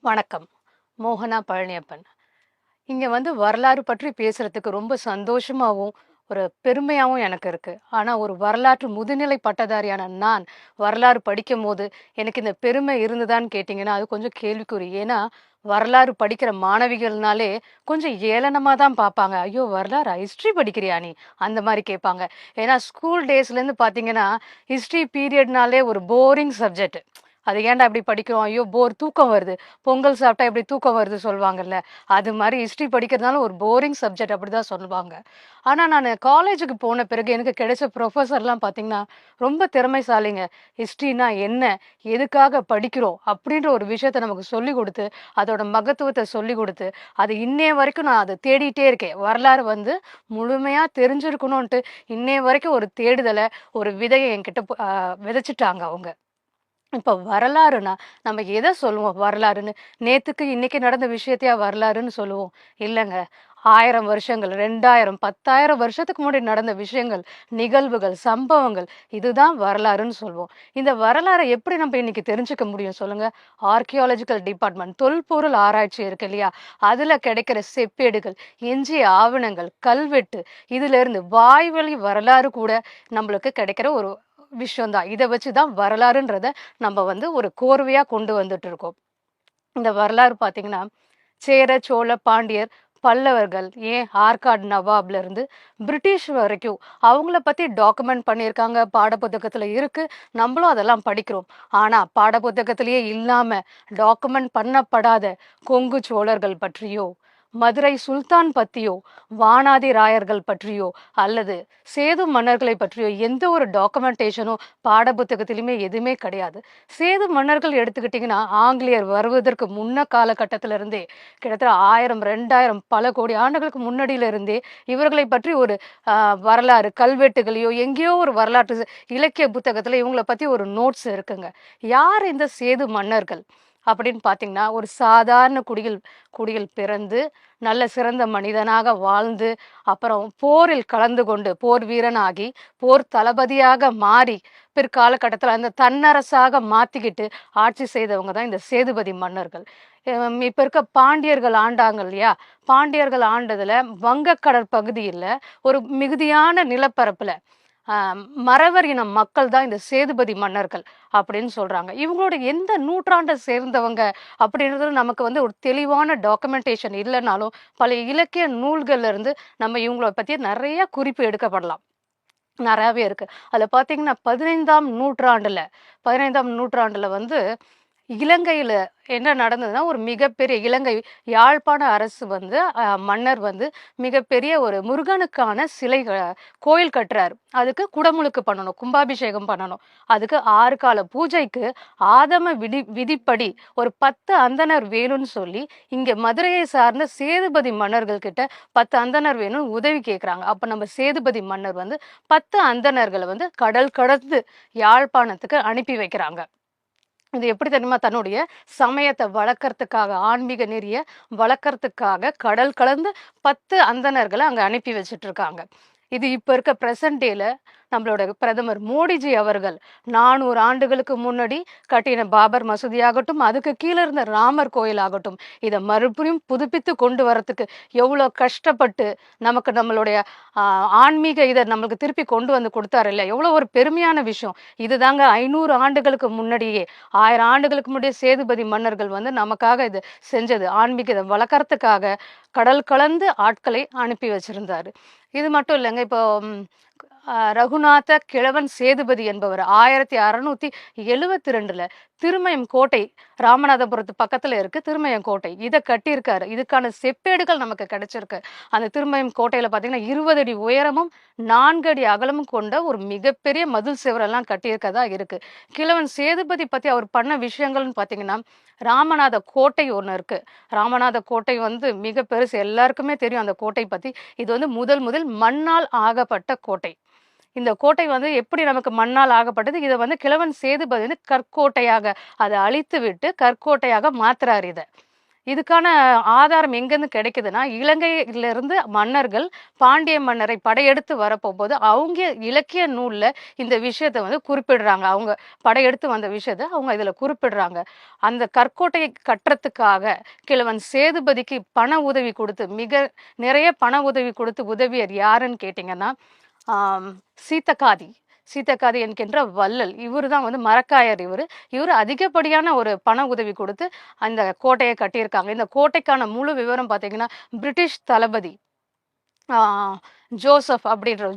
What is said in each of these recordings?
வணக்கம். மோகனா பழனியப்பன். இங்க வரலாறு பற்றி பேசுறதுக்கு ரொம்ப சந்தோஷமாவும், ஒரு பெருமையாவும் எனக்கு இருக்கு. ஆனா, ஒரு வரலாற்று முதுநிலை பட்டதாரியான நான், வரலாறு படிக்கும்போது, எனக்கு இந்த பெருமை இருந்ததான்னு கேட்டீங்கன்னா, அது கொஞ்சம் கேள்விக்குறி. ஏன்னா, வரலாறு படிக்கிற மாணவிகள்னாலே கொஞ்சம் ஏளனமா தான் பார்ப்பாங்க. "ஐயோ! வரலாறா? ஹிஸ்ட்ரி படிக்கிறியா நீ?" அந்த மாரி கேட்பாங்க. ஏன்னா, ஸ்கூல் டேஸ்லேருந்து பார்த்தீங்கன்னா, ஹிஸ்ட்ரி பீரியட்னாலே ஒரு போரிங் சப்ஜெக்ட். "அது ஏன்டா இப்படி படிக்கிறோம்? ஐயோ! போர் தூக்கம் வருது. பொங்கல் சாப்பிட்டா எப்படி தூக்கம் வருது?" சொல்வாங்கல்ல. அது மாரி ஹிஸ்ட்ரி படிக்கிறதுனால ஒரு போரிங் சப்ஜெக்ட் அப்படிதான் சொல்லுவாங்க. ஆனா நானு காலேஜுக்கு போன பிறகு எனக்கு கிடைச்ச ப்ரொஃபசர்லாம் பார்த்தீங்கன்னா, ரொம்ப திறமைசாலிங்க. ஹிஸ்ட்ரினா என்ன? எதுக்காக படிக்கிறோம்? அப்படின்ற ஒரு விஷயத்த நமக்கு சொல்லிக் குடுத்து, அதோட மகத்துவத்த சொல்லிக் குடுத்து, அது இன்னைய வரைக்கும் நான் அத தேடிட்டே இருக்கேன். வரலாறு முழுமையா தெரிஞ்சிருக்கணுன்ட்டு, இன்னைய வரைக்கும் ஒரு தேடுதல, ஒரு விதைய என்கிட்ட விதைச்சுட்டாங்க அவங்க. இப்ப வரலாறுனா, நம்ம எத சொல்லுவோம் வரலாறுன்னு? நேத்துக்கு இன்னைக்கு நடந்த விஷயத்தையா வரலாறுன்னு சொல்லுவோம்? இல்லங்க. 1000 வருஷங்கள், 2000, 10,000 வருஷத்துக்கு முன்னாடி நடந்த விஷயங்கள், நிகழ்வுகள், சம்பவங்கள் இதுதான் வரலாறுன்னு சொல்வோம். இந்த வரலாற எப்படி நம்ம இன்னைக்கு தெரிஞ்சுக்க முடியும் சொல்லுங்க? ஆர்க்கியாலஜிக்கல் டிபார்ட்மெண்ட் தொல்பொருள் ஆராய்ச்சி இருக்கு இல்லையா? அதுல கிடைக்கிற செப்பேடுகள், எஞ்சிய ஆவணங்கள், கல்வெட்டு இதிலிருந்து வாய்வழி வரலாறு கூட நம்மளுக்கு கிடைக்கிற ஒரு விஷயம் தான். இத வச்சு தான் வரலாறுன்றத நம்ம ஒரு கோர்வையா கொண்டு வந்துட்டு இருக்கோம். இந்த வரலாறு பார்த்தீங்கன்னா, சேர, சோழ, பாண்டியர், பல்லவர்கள், ஏன் ஆற்காடு நவாப்ல இருந்து பிரிட்டிஷ் வரைக்கும் அவங்கள பத்தி டாக்குமெண்ட் பண்ணியிருக்காங்க. பாடப்புத்தகத்துல இருக்கு. நம்மளும் அதெல்லாம் படிக்கிறோம். ஆனா, பாடப்புத்தகத்திலேயே இல்லாம டாக்குமெண்ட் பண்ணப்படாத கொங்கு சோழர்கள் பற்றியோ, மதுரை சுல்தான் பத்தியோ, வானாதி ராயர்கள் பற்றியோ, அல்லது சேது மன்னர்களை பற்றியோ எந்த ஒரு டாக்குமெண்டேஷனும் பாடப்புத்தகத்திலுமே எதுவுமே கிடையாது. சேது மன்னர்கள் எடுத்துக்கிட்டிங்கன்னா, ஆங்கிலேயர் வருவதற்கு முன்ன காலகட்டத்தில இருந்தே கிட்டத்தட்ட 1000, 2000 பல கோடி ஆண்டுகளுக்கு முன்னாடியில இருந்தே இவர்களை பற்றி ஒரு அ வரலாறு கல்வெட்டுகளையோ, எங்கேயோ ஒரு வரலாற்று இலக்கிய புத்தகத்தில இவங்கள பத்தி ஒரு நோட்ஸ் இருக்குங்க. யார் இந்த சேது மன்னர்கள்? அப்படின்னு பார்த்தீங்கன்னா, ஒரு சாதாரண குடியில் குடியில் பிறந்து, நல்ல சிறந்த மனிதனாக வாழ்ந்து, அப்புறம் போரில் கலந்து கொண்டு, போர் வீரனாகி, போர் தளபதியாக மாறி, பிற்காலகட்டத்தில அந்த தன்னரசாக மாத்திக்கிட்டு ஆட்சி செய்தவங்க தான் இந்த சேதுபதி மன்னர்கள். இப்ப இருக்க பாண்டியர்கள் ஆண்டாங்க இல்லையா? பாண்டியர்கள் ஆண்டதுல வங்கக்கடல் பகுதியில ஒரு மிகுதியான நிலப்பரப்புல அ மறவர் இன மக்கள் தான் இந்த சேதுபதி மன்னர்கள் அப்படின்னு சொல்றாங்க. இவங்களோட எந்த நூற்றாண்ட சேர்ந்தவங்க அப்படின்றது நமக்கு ஒரு தெளிவான டாக்குமெண்டேஷன் இல்லனாலும், பழைய இலக்கிய நூல்கள்ல இருந்து நம்ம இவங்கள பத்தி நெறைய குறிப்பு எடுக்கப்படலாம். நெறையாவே இருக்கு. அதுல பார்த்தீங்கன்னா, 15ஆம் நூற்றாண்டுல இலங்கையில என்ன நடந்ததுன்னா, ஒரு மிகப்பெரிய இலங்கை யாழ்ப்பாண அரசு மன்னர் மிகப்பெரிய ஒரு முருகனுக்கான கோயில் கட்டுறாரு. அதுக்கு குடமுழுக்கு பண்ணணும், கும்பாபிஷேகம் பண்ணணும். அதுக்கு 6 கால பூஜைக்கு ஆதம விதிப்படி ஒரு 10 அந்தணர் வேணும்னு சொல்லி, இங்க மதுரையை சார்ந்த சேதுபதி மன்னர்கள் கிட்ட 10 அந்தணர் வேணும்னு உதவி கேட்குறாங்க. அப்ப நம்ம சேதுபதி மன்னர் 10 அந்தணர்கள கடல் கடந்து யாழ்ப்பாணத்துக்கு அனுப்பி வைக்கிறாங்க. இது எப்படி தெரியுமா? தன்னுடைய சமயத்த வளர்க்கறதுக்காக, ஆன்மீக நெறிய வளர்க்கறதுக்காக கடல் கடந்து 10 அந்தணர்கள அங்க அனுப்பி வச்சுட்டு இருக்காங்க. இது இப்ப இருக்க பிரசன்ட் டேல நம்மளோட பிரதமர் மோடிஜி அவர்கள் 400 ஆண்டுகளுக்கு முன்னாடி கட்டின பாபர் மசூதி ஆகட்டும், அதுக்கு கீழ இருந்த ராமர் கோயில் ஆகட்டும், இத மறுபடியும் புதுப்பித்து கொண்டு வரதுக்கு எவ்வளோ கஷ்டப்பட்டு நமக்கு நம்மளுடைய ஆ ஆன்மீக இத நம்மளுக்கு திருப்பி கொண்டு வந்து குடுத்தாரு இல்ல. எவ்வளோ ஒரு பெருமையான விஷயம். இதுதாங்க 500 ஆண்டுகளுக்கு முன்னாடியே 1000 ஆண்டுகளுக்கு முன்னாடியே சேதுபதி மன்னர்கள் நமக்காக இது செஞ்சது. ஆன்மீக இத வளர்க்கறதுக்காக கடல் கலந்து ஆட்களை அனுப்பி வச்சிருந்தாரு. இது மட்டும் இல்லங்க. இப்போ ம் ரகுநாத கிழவன் சேதுபதி என்பவர் 1672ல திருமயம் கோட்டை ராமநாதபுரத்து பக்கத்துல இருக்கு திருமயம் கோட்டை. இத கட்டியிருக்காரு. இதுக்கான செப்பேடுகள் நமக்கு கிடைச்சிருக்கு. அந்த திருமயம் கோட்டையில பார்த்தீங்கன்னா, 20 அடி உயரமும், 4 அடி அகலமும் கொண்ட ஒரு மிகப்பெரிய மதில் சுவரெல்லாம் கட்டியிருக்கதா இருக்கு. கிழவன் சேதுபதி பத்தி அவர் பண்ண விஷயங்கள்னு பார்த்தீங்கன்னா, ராமநாத கோட்டை ஒண்ணு இருக்கு. ராமநாத கோட்டை மிக பெருசு. எல்லாருக்குமே தெரியும் அந்த கோட்டை பத்தி. இது முதல் முதல் மண்ணால் ஆகப்பட்ட கோட்டை. இந்த கோட்டை எப்படி நமக்கு மண்ணால் ஆகப்பட்டது? இத கிழவன் சேதுபதி கற்கோட்டையாக அத அழித்துவிட்டு கற்கோட்டையாக மாத்துறாரு இத. இதுக்கான ஆதாரம் எங்கேருந்து கிடைக்குதுன்னா, இலங்கையிலிருந்து மன்னர்கள் பாண்டிய மன்னரை படையெடுத்து வரப்போம்போது, அவங்க இலக்கிய நூல்ல இந்த விஷயத்த வந்து குறிப்பிடுறாங்க. அவங்க படையெடுத்து வந்த விஷயத்த அவங்க இதுல குறிப்பிடுறாங்க. அந்த கற்கோட்டையை கட்டுறதுக்காக கிழவன் சேதுபதிக்கு பண உதவி குடுத்து, மிக நிறைய பண உதவி குடுத்து உதவியர் யாருன்னு கேட்டீங்கன்னா, ஆம் சீத்தக்காதி. சீத்தக்காதி என்கின்ற வள்ளல். இவரு தான் வந்து மரக்காயர் இவரு. இவரு அதிகப்படியான ஒரு பண உதவி குடுத்து அந்த கோட்டைய கட்டியிருக்காங்க. இந்த கோட்டைக்கான முழு விவரம் பார்த்தீங்கன்னா, பிரிட்டிஷ் தளபதி ஆ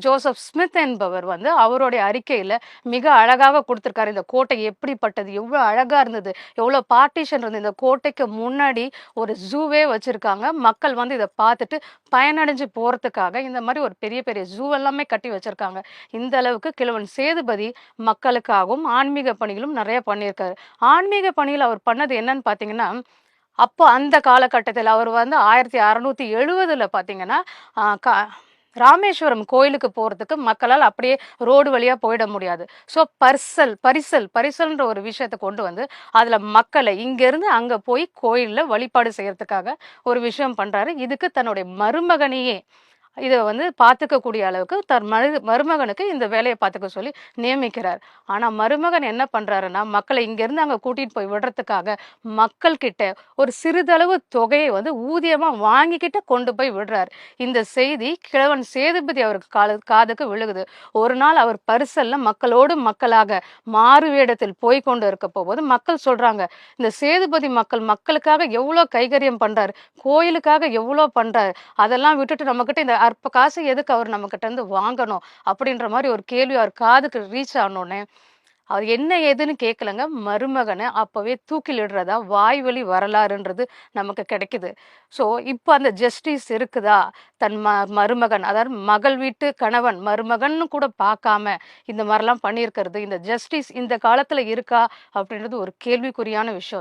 ஜோசப் ஸ்மித் என்பவர் வந்து அவருடைய அறிக்கையில மிக அழகாக குடுத்திருக்காரு. இந்த கோட்டை எப்படிப்பட்டது? எவ்வளோ அழகா இருந்தது? எவ்வளோ பார்ட்டிஷன் இருந்தது? இந்த கோட்டைக்கு முன்னாடி ஒரு ஜூவே வச்சிருக்காங்க. மக்கள் வந்து இத பார்த்துட்டு பயனடைஞ்சு போறதுக்காக இந்த மாரி ஒரு பெரிய பெரிய ஜூ எல்லாமே கட்டி வச்சிருக்காங்க. இந்த அளவுக்கு கிழவன் சேதுபதி மக்களுக்காகவும், ஆன்மீக பணிகளும் நெறைய பண்ணியிருக்காரு. ஆன்மீக பணியில அவர் பண்ணது என்னன்னு பார்த்தீங்கன்னா, அப்போ அந்த காலகட்டத்தில அவர் வந்து 1670ல பார்த்தீங்கன்னா, அ க ராமேஸ்வரம் கோயிலுக்கு போறதுக்கு மக்களால் அப்படியே ரோடு வழியா போயிட முடியாது. ஸோ பரிசல்ன்ற ஒரு விஷயத்த கொண்டு வந்து, அதுல மக்களை இங்கேருந்து அங்க போய் கோயில்ல வழிபாடு செய்யறதுக்காக ஒரு விஷயம் பண்றாரு. இதுக்கு தன்னுடைய மருமகனையே இத வந்து பார்த்துக்கக்கூடிய அளவுக்கு தன் மருமகனுக்கு இந்த வேலைய பார்த்துக்க சொல்லி நியமிக்கிறார். ஆனா மருமகன் என்ன பண்றாருன்னா, மக்களை இங்கேருந்து அங்க கூட்டிட்டு போய் விடுறதுக்காக மக்கள் கிட்ட ஒரு சிறிதளவு தொகையை வந்து ஊதியமா வாங்கிக்கிட்டு கொண்டு போய் விடுறாரு. இந்த செய்தி கிழவன் சேதுபதி அவருக்கு காதுக்கு விழுகுது. ஒரு நாள் அவர் பரிசல்ல மக்களோடு மக்களாக மாறு வேடத்தில் போய் கொண்டு இருக்க போகும்போது மக்கள் சொல்றாங்க, "இந்த சேதுபதி மக்களுக்காக எவ்வளோ கைங்கரியம் பண்றாரு. கோயிலுக்காக எவ்வளோ பண்றாரு. அதெல்லாம் விட்டுட்டு நம்மகிட்ட இந்த அற்ப காசு எதுக்கு அவர் நம்மகிட்ட இருந்து வாங்கணும்?" அப்படின்ற மாரி ஒரு கேள்வி அவர் காதுக்கு ரீச் ஆனோனே, அவர் என்ன ஏதுன்னு கேட்கலங்க. மருமகன அப்பவே தூக்கிலிடுறதா வாய்வழி வரலாறுன்றது நமக்கு கிடைக்குது. ஸோ, இப்ப அந்த ஜஸ்டிஸ் இருக்குதா? தன் மருமகன் அதாவது மகள் வீட்டு கணவன் மருமகன்னு கூட பார்க்காம இந்த மாரிலாம் பண்ணியிருக்கிறது, இந்த ஜஸ்டிஸ் இந்த காலத்துல இருக்கா? அப்படின்றது ஒரு கேள்விக்குறியான விஷயம்.